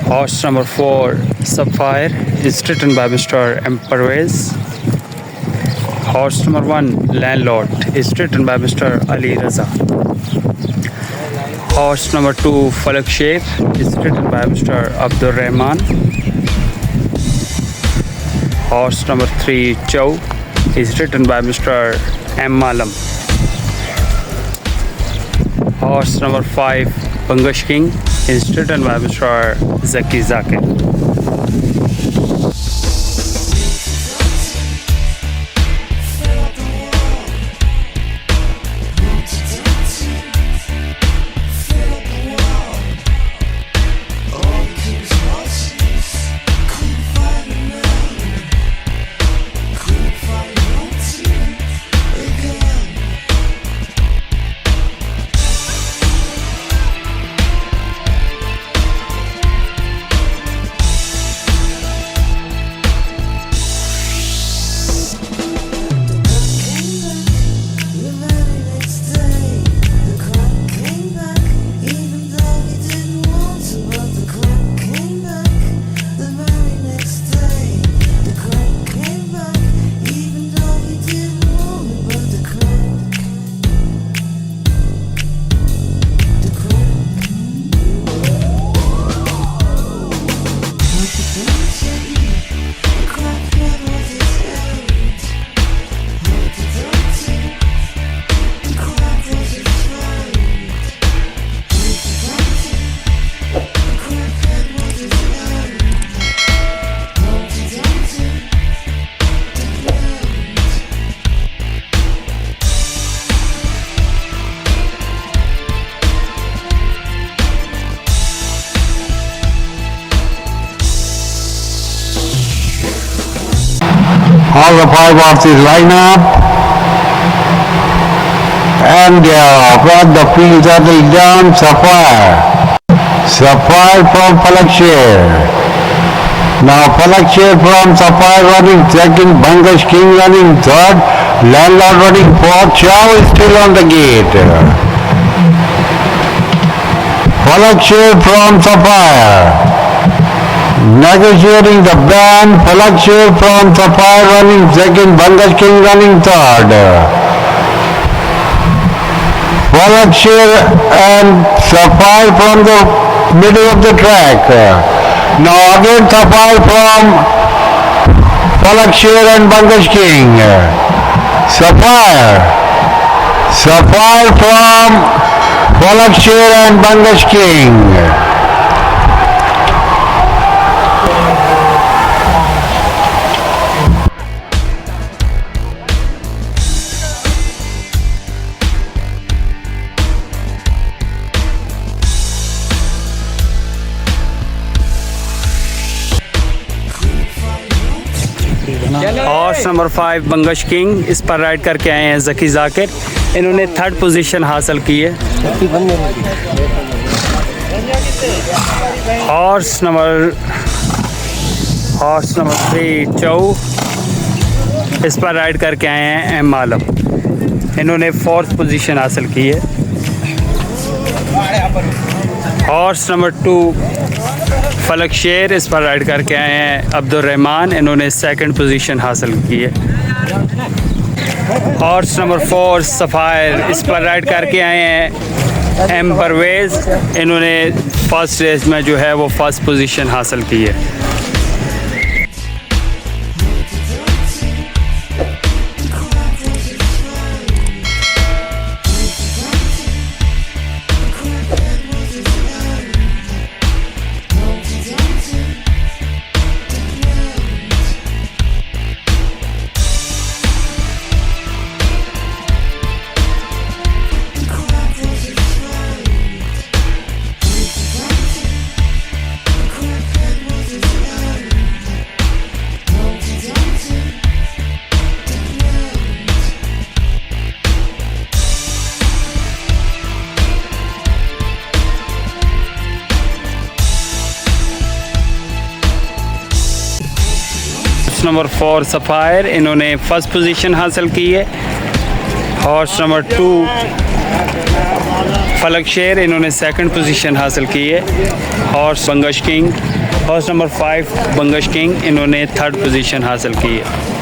Horse number 4, Sapphire, is written by Mr. M. Parvez. Horse number 1, Landlord, is written by Mr. Ali Raza. Horse number 2, Falak Sheikh, is written by Mr. Abdur Rahman. Horse number 3, Chow, is written by Mr. M. Malam. Horse number 5, Bangash King, is written by Mr. Zaki Zakir. All the 5 horses line up and from the field settle down. Sapphire from Falakshir. Now Falakshir from Sapphire running second, Bangash King running third, Landlord running fourth, Chow is still on the gate. Falakshir from Sapphire. Negotiating the band, Falakshir from Sapphire running second, Bangash King running third. Falakshir and Sapphire from the middle of the track. Now again Sapphire from Falakshir and Bangash King. Sapphire from Falakshir and Bangash King. Horse number 5 Bangash king, इस पर ride करके आए हैं जकी जाकिर। इन्होंने 3rd position हासिल की है। Horse number 3 चौ, इस पर राइड करके आए हैं एम आलम। इन्होंने 4th पोजीशन हासिल की है। हॉर्स नंबर 2 फलक शेर, इस पर राइड करके आए हैं अब्दुल रहमान। इन्होंने 2nd पोजीशन हासिल की है। हॉर्स नंबर 4 सफ़ायर, इस पर राइड करके आए हैं एम परवेज़। इन्होंने फर्स्ट रेस में जो है वो 1st पोजीशन हासिल की है। नंबर 4 सफ़ायर, इन्होंने 1st पोजीशन हासिल की है। हॉर्स नंबर 2 फलक शेर इन्होंने सेकंड पोजीशन हासिल की है। Horse Bangash king, horse number 5 Bangash king, इन्होंने थर्ड पोजीशन हासिल की है।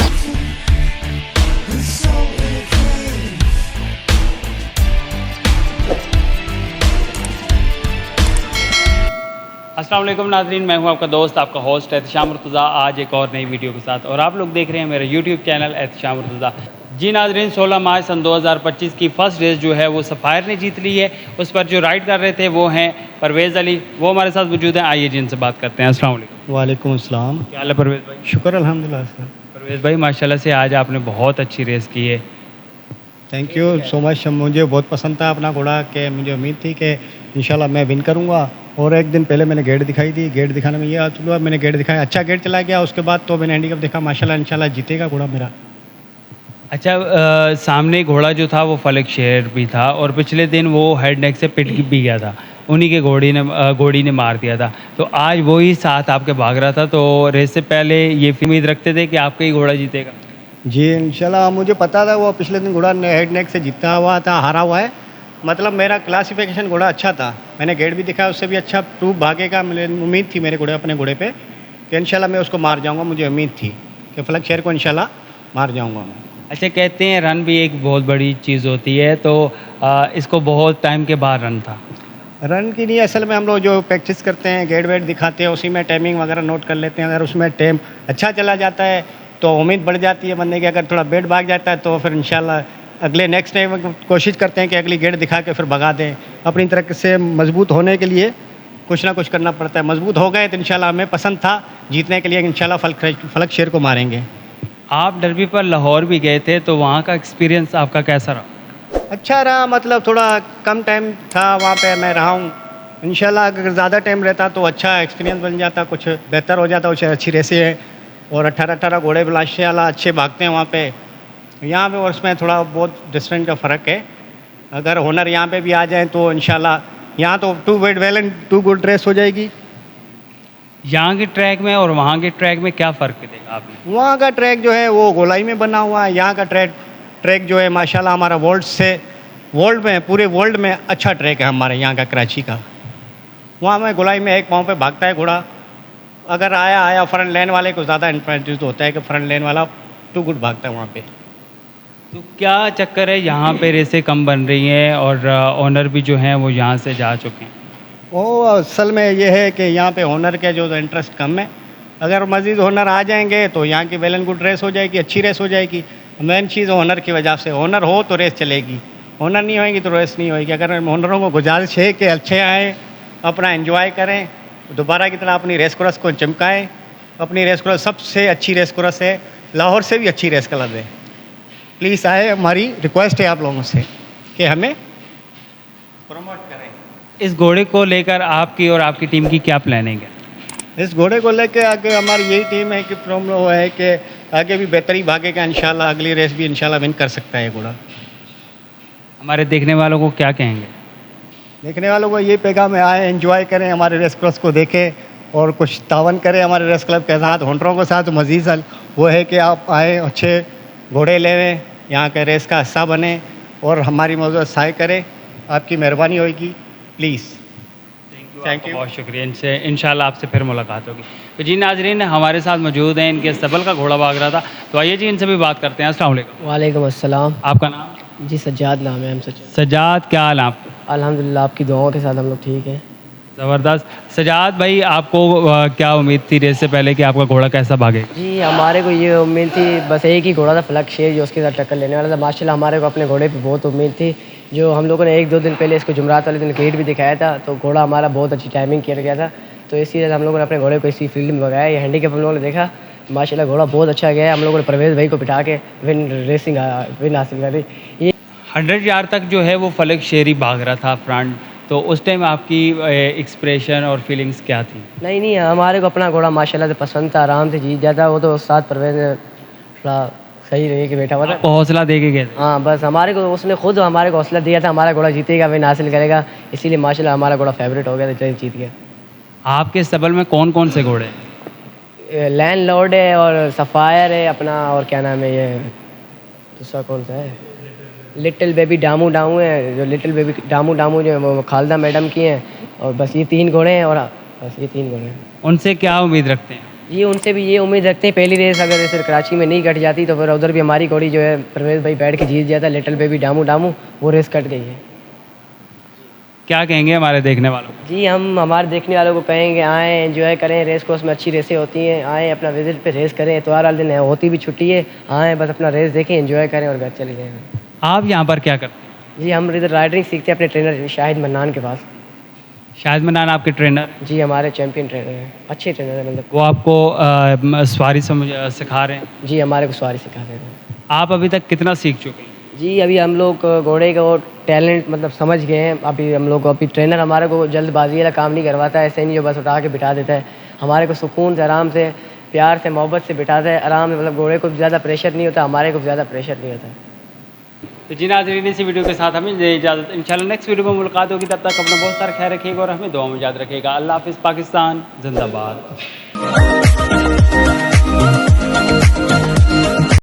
अस्सलाम वालेकुम नाज़रीन, मैं हूं आपका दोस्त, आपका होस्ट एहतिशाम मुर्तज़ा, आज एक और नई वीडियो के साथ। और आप लोग देख रहे हैं मेरा यूट्यूब चैनल एहतिशाम मुर्तज़ा। जी नाज़रीन, 16 मार्च सन 2025 की फ़र्स्ट रेस जो है वो सफ़ायर ने जीत ली है। उस पर जो राइड कर रहे थे वो हैं परवेज़ अली, वो हमारे साथ मौजूद हैं। आइए जी इनसे बात करते हैं। अस्सलाम वालेकुम। वालेकुम अस्सलाम। क्या हाल है परवेज़ भाई? शुक्र अल्हम्दुलिल्लाह सर। परवेज़ भाई माशाल्लाह से आज आपने बहुत अच्छी रेस की है। Thank you so much. मुझे बहुत पसंद था अपना घोड़ा, कि मुझे उम्मीद थी कि इंशाल्लाह मैं विन करूंगा। और एक दिन पहले मैंने गेट दिखाई थी, गेट दिखाने में ये हासिल हुआ, मैंने गेट दिखाया, अच्छा गेट चला गया। उसके बाद तो मैंने हैंडीकैप देखा, माशाल्लाह इंशाल्लाह जीतेगा घोड़ा मेरा। अच्छा, सामने घोड़ा जो था वो फलक शेर भी था और पिछले दिन वो हेड नेक से पिट भी गया था, उन्हीं के घोड़ी ने मार दिया था। तो आज वही साथ आपके भाग रहा था, तो रेस से पहले ये उम्मीद रखते थे कि आपका ही घोड़ा जीतेगा? जी इंशाल्लाह, मुझे पता था वो पिछले दिन घोड़ा हेड नेक से जीता हुआ था, हारा हुआ है। मतलब मेरा क्लासिफिकेशन घोड़ा अच्छा था, मैंने गेट भी दिखाया, उससे भी अच्छा प्रूफ भागेगा। मुझे उम्मीद थी मेरे घोड़े, अपने घोड़े पे, कि इंशाल्लाह मैं उसको मार जाऊँगा। मुझे उम्मीद थी कि फलक शेर को इंशाल्लाह मार जाऊँगा मैं। अच्छा, कहते हैं रन भी एक बहुत बड़ी चीज़ होती है, तो इसको बहुत टाइम के बाद रन था। रन की नहीं, असल में हम लोग जो प्रैक्टिस करते हैं, गेट वेट दिखाते हैं, उसी में टाइमिंग वगैरह नोट कर लेते हैं। अगर उसमें टाइम अच्छा चला जाता है तो उम्मीद बढ़ जाती है बंदे की। अगर थोड़ा बेट भाग जाता है तो फिर इंशाल्लाह अगले नेक्स्ट टाइम कोशिश करते हैं कि अगली गेट दिखा के फिर भगा दें। अपनी तरह से मजबूत होने के लिए कुछ ना कुछ करना पड़ता है। मजबूत हो गए तो इंशाल्लाह हमें पसंद था जीतने के लिए, इंशाल्लाह फलक शेर को मारेंगे। आप डर्बी पर लाहौर भी गए थे, तो वहाँ का एक्सपीरियंस आपका कैसा रहा? अच्छा रहा, मतलब थोड़ा कम टाइम था वहाँ पे मैं रहा हूँ। इंशाल्लाह अगर ज़्यादा टाइम रहता तो अच्छा एक्सपीरियंस बन जाता, कुछ बेहतर हो जाता। कुछ अच्छी रेसें हैं और 18-18 घोड़े माशाल्लाह अच्छे भागते हैं वहाँ पे। यहाँ पे और उसमें थोड़ा बहुत डिस्टेंस का फ़र्क है। अगर होनर यहाँ पे भी आ जाए तो इंशाल्लाह यहाँ तो टू गुड रेस हो जाएगी। यहाँ के ट्रैक में और वहाँ के ट्रैक में क्या फ़र्क देखा आपने? वहाँ का ट्रैक जो है वो गोलाई में बना हुआ है, यहाँ का ट्रैक जो है माशाल्लाह हमारा वर्ल्ड में पूरे वर्ल्ड में अच्छा ट्रैक है हमारे यहाँ का, कराची का। वहाँ में गोलाई में एक पाँव पे भागता है घोड़ा। अगर आया फ्रंट लेन वाले को ज़्यादा एडवांटेज होता है कि फ्रंट लेन वाला टू गुड भागता है वहाँ पे। तो क्या चक्कर है, यहाँ पे रेसें कम बन रही हैं और ओनर भी जो हैं वो यहाँ से जा चुके हैं? वो असल में ये है कि यहाँ पे ओनर के जो इंटरेस्ट कम है। अगर मज़ीद ओनर आ जाएंगे तो यहाँ की वेल एंड गुड रेस हो जाएगी, अच्छी रेस हो जाएगी। मेन चीज़ ओनर की वजह से, ओनर हो तो रेस चलेगी, ओनर नहीं होएगी तो रेस नहीं होएगी। अगर ओनरों को गुजारिश है कि अच्छे आएँ, अपना एंजॉय करें, दोबारा की तरह अपनी रेस कोरस को चमकाएँ। अपनी रेस कोरस सबसे अच्छी रेस कोरस है, लाहौर से भी अच्छी रेस कलर है। प्लीज़ आए, हमारी रिक्वेस्ट है आप लोगों से कि हमें प्रमोट करें। इस घोड़े को लेकर आपकी और आपकी टीम की क्या प्लानिंग है? इस घोड़े को लेकर आगे हमारी यही टीम है कि प्रॉब्लम है कि आगे भी बेहतरी भागेगा इंशाल्लाह। अगली रेस भी इंशाल्लाह विन कर सकता है घोड़ा। हमारे देखने वालों को क्या कहेंगे? देखने वालों को ये पैगाम है, आए एंजॉय करें, हमारे रेस क्रॉस को देखें और कुछ तावन करें हमारे रेस क्लब के साथ, होनरों के साथ। मज़ीद वो है कि आप आए, अच्छे घोड़े लेवें, यहाँ के रेस का हिस्सा बने और हमारी मौजूद सहाय करें। आपकी मेहरबानी होगी, प्लीज़। थैंक यू, बहुत शुक्रिया। इनसे इंशाल्लाह आपसे फिर मुलाकात होगी। तो जी नाजरीन, हमारे साथ मौजूद हैं, इनके सबल का घोड़ा भाग रहा था, तो आइए जी इनसे भी बात करते हैं। अस्सलाम वालेकुम। वालेकुम अस्सलाम। आपका नाम? जी सज्जाद नाम है। हम सज्जाद, क्या हाल है आपका? अल्हम्दुलिल्लाह, आपकी दुआओं के साथ हम लोग ठीक हैं। ज़बरदस्त। सज्जाद भाई, आपको क्या उम्मीद थी रेस से पहले कि आपका घोड़ा कैसा भागेगा? जी हमारे को ये उम्मीद थी, बस एक ही घोड़ा था फलक शेर जो उसके साथ टक्कर लेने वाला था। माशाल्लाह हमारे को अपने घोड़े पे बहुत उम्मीद थी। जो हम लोगों ने 1-2 दिन पहले इसको जुमरात वाले दिन गेट भी दिखाया था, तो घोड़ा हमारा बहुत अच्छी टाइमिंग किया गया था। तो इसी वजह से हम लोगों ने अपने घोड़े को इसी फील्ड में भगाया। ये हैंडीकैप हम लोगों ने देखा, माशाल्लाह घोड़ा बहुत अच्छा गया। हम लोगों ने परवेज़ भाई को बिठा के विन हासिल करी। ये 100 यार्ड तक जो है वो फलक शेर ही भाग रहा था फ्रंट, तो उस टाइम आपकी एक्सप्रेशन और फीलिंग्स क्या थी? नहीं, हमारे को अपना घोड़ा माशाल्लाह से पसंद था, आराम से जीत जाता। वो तो साथ परवेज़ थोड़ा सही रही कि बैठा हुआ था, आपको हौसला दे के गए थे? हाँ बस हमारे को उसने खुद हमारे को हौसला दिया था, हमारा घोड़ा जीतेगा, विन हासिल करेगा। इसीलिए माशाल्लाह हमारा घोड़ा फेवरेट हो गया था, जीत गया। आपके सबल में कौन कौन से घोड़े हैं? लैंडलॉर्ड है और सफ़ायर है अपना, और क्या नाम है ये दूसरा कौन सा है, लिटिल बेबी डामू डामू है, जो लिटिल बेबी डामू डामू जो है वो खालदा मैडम की हैं, और बस ये 3 घोड़े हैं, और बस ये 3 घोड़े हैं। उनसे क्या उम्मीद रखते हैं? जी उनसे भी ये उम्मीद रखते हैं, पहली रेस अगर जैसे कराची में नहीं कट जाती तो फिर उधर भी हमारी घोड़ी जो है परवेज़ भाई बैठ के जीत जाता, लिटिल बेबी डामू डामू, वो रेस कट गई है। क्या कहेंगे हमारे देखने वालों को? जी हम हमारे देखने वालों को कहेंगे आएँ एंजॉय करें, रेस कोर्स में अच्छी रेसें होती हैं, आएँ अपना विजिट पे रेस करें, इतवार वाले दिन है होती भी छुट्टी है, आएँ बस अपना रेस देखें, एंजॉय करें और घर चले जाएँ। आप यहाँ पर क्या करते हैं? जी हम इधर राइडिंग सीखते हैं अपने ट्रेनर शाहिद मन्नान के पास। शाहिद मन्नान आपके ट्रेनर? जी हमारे चैम्पियन ट्रेनर हैं, अच्छे ट्रेनर हैं मतलब। वो आपको सवारी सिखा रहे हैं? जी हमारे को सवारी सिखाते हैं। आप अभी तक कितना सीख चुके हैं? जी अभी हम लोग घोड़े का वो टैलेंट मतलब समझ गए हैं, अभी हम लोग अभी ट्रेनर हमारे को जल्दबाजी वाला काम नहीं करवाता है, ऐसे नहीं जो बस उठा के बिठा देता है, हमारे को सुकून से आराम से प्यार से मोहब्बत से बिठाता है, आराम से, मतलब घोड़े को ज़्यादा प्रेशर नहीं होता, हमारे को ज़्यादा प्रेशर नहीं होता। तो जी नाज़रीन, इसी वीडियो के साथ हमें दे इजाज़त, इंशाल्लाह नेक्स्ट वीडियो में मुलाकात होगी, तब तक अपना बहुत सारा ख्याल रखिएगा और हमें दुआ में याद रखिएगा। अल्लाह हाफ़िज़। पाकिस्तान जिंदाबाद।